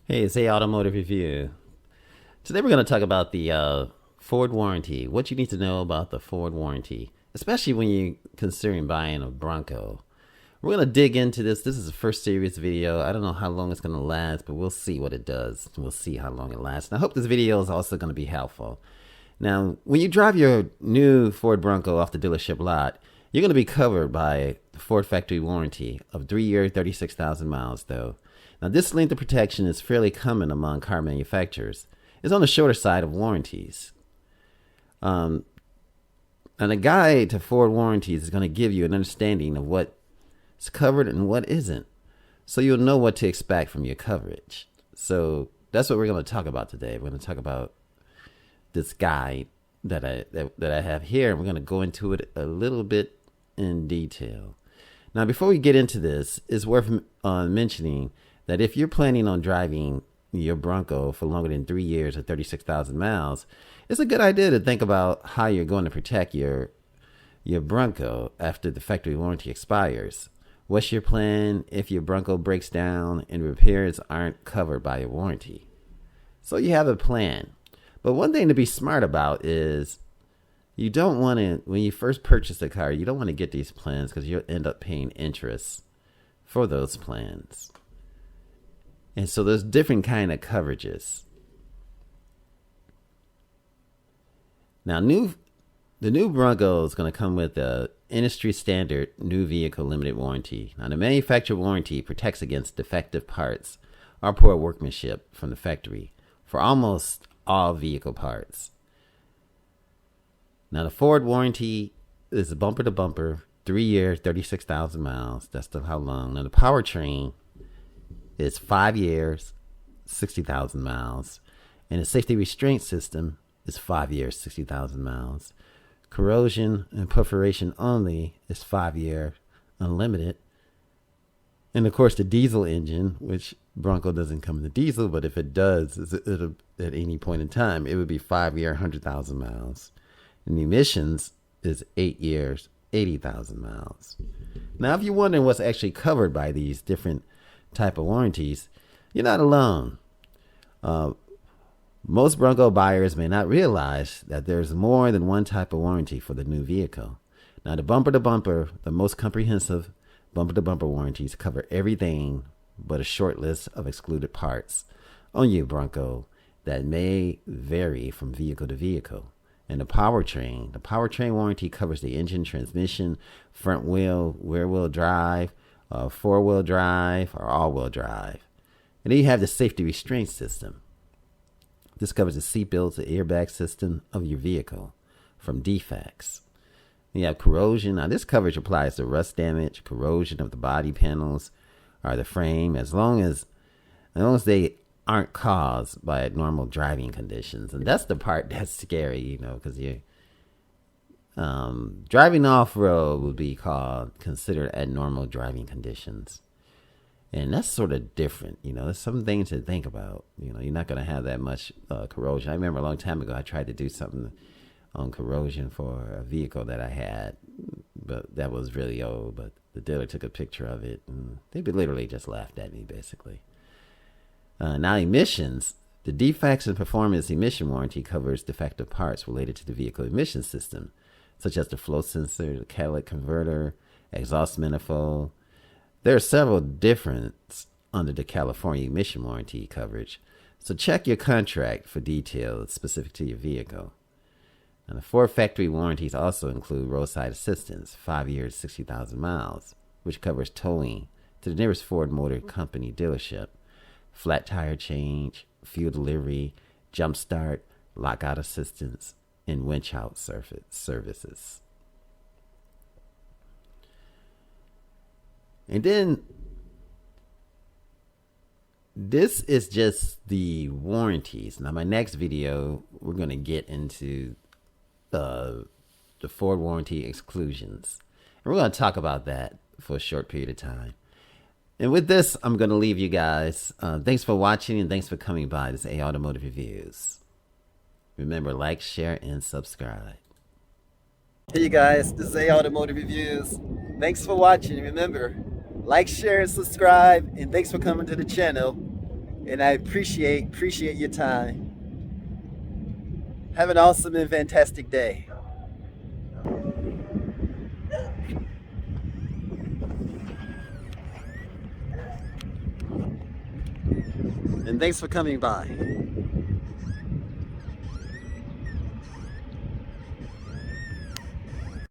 Hey, it's A Automotive Review. Today we're going to talk about the Ford warranty. What you need to know about the Ford warranty, especially when you're considering buying a Bronco. We're going to dig into this. This is the first serious video. I don't know how long it's going to last, but we'll see what it does. We'll see how long it lasts. And I hope this video is also going to be helpful. Now, when you drive your new Ford Bronco off the dealership lot, you're going to be covered by the Ford factory warranty of 3 year, 36,000 miles, though. Now, this length of protection is fairly common among car manufacturers. It's on the shorter side of warranties. And a guide to Ford warranties is going to give you an understanding of what's covered and what isn't, so you'll know what to expect from your coverage. So that's what we're going to talk about today. We're going to talk about this guide that I have here, and we're going to go into it a little bit in detail. Now, before we get into this, it's worth mentioning that if you're planning on driving your Bronco for longer than 3 years or 36,000 miles, it's a good idea to think about how you're going to protect your Bronco after the factory warranty expires. What's your plan if your Bronco breaks down and repairs aren't covered by your warranty? So you have a plan. But one thing to be smart about is you don't want to, when you first purchase a car, you don't want to get these plans because you'll end up paying interest for those plans. And so there's different kind of coverages. Now, the new Bronco is going to come with a industry standard new vehicle limited warranty. Now, the manufacturer warranty protects against defective parts or poor workmanship from the factory for almost all vehicle parts. Now, the Ford warranty is a bumper to bumper, 3 year, 36,000 miles. That's how long. Now, the powertrain is 5 years, 60,000 miles. And the safety restraint system is 5 years, 60,000 miles. Corrosion and perforation only is 5 year, unlimited. And of course, the diesel engine, which Bronco doesn't come in the diesel, but if it does, it'll, at any point in time, it would be 5 year, 100,000 miles. And the emissions is 8 years, 80,000 miles. Now, if you're wondering what's actually covered by these different type of warranties, you're not alone. Most Bronco buyers may not realize that there's more than one type of warranty for the new vehicle. Now, the bumper to bumper, the most comprehensive bumper to bumper warranties cover everything but a short list of excluded parts on your Bronco that may vary from vehicle to vehicle. And the powertrain warranty covers the engine, transmission, front wheel, rear wheel drive, 4-wheel drive, or all-wheel drive. And then you have the safety restraint system. This covers the seatbelts, the airbag system of your vehicle from defects. You have corrosion. Now, this coverage applies to rust damage, corrosion of the body panels or the frame, as long as they aren't caused by normal driving conditions. And that's the part that's scary, because you're driving off-road would be considered abnormal driving conditions. And that's sort of different. There's some things to think about. You're not going to have that much corrosion. I remember a long time ago, I tried to do something on corrosion for a vehicle that I had, but that was really old. But the dealer took a picture of it, and they literally just laughed at me, basically. Now, emissions. The defects in performance emission warranty covers defective parts related to the vehicle emission system, such as the flow sensor, the catalytic converter, exhaust manifold. There are several differences under the California emission warranty coverage, so check your contract for details specific to your vehicle. And the Ford factory warranties also include roadside assistance, 5 years, 60,000 miles, which covers towing to the nearest Ford Motor Company dealership, flat tire change, fuel delivery, jump start, lockout assistance, and winch out services. And then this is just the warranties. Now, my next video, we're going to get into the Ford warranty exclusions. And we're going to talk about that for a short period of time. And with this, I'm going to leave you guys. Thanks for watching and thanks for coming by. This is A Automotive Reviews. Remember, like, share, and subscribe. Hey, you guys. This is A Automotive Reviews. Thanks for watching. Remember, like, share, and subscribe. And thanks for coming to the channel. And I appreciate your time. Have an awesome and fantastic day. And thanks for coming by.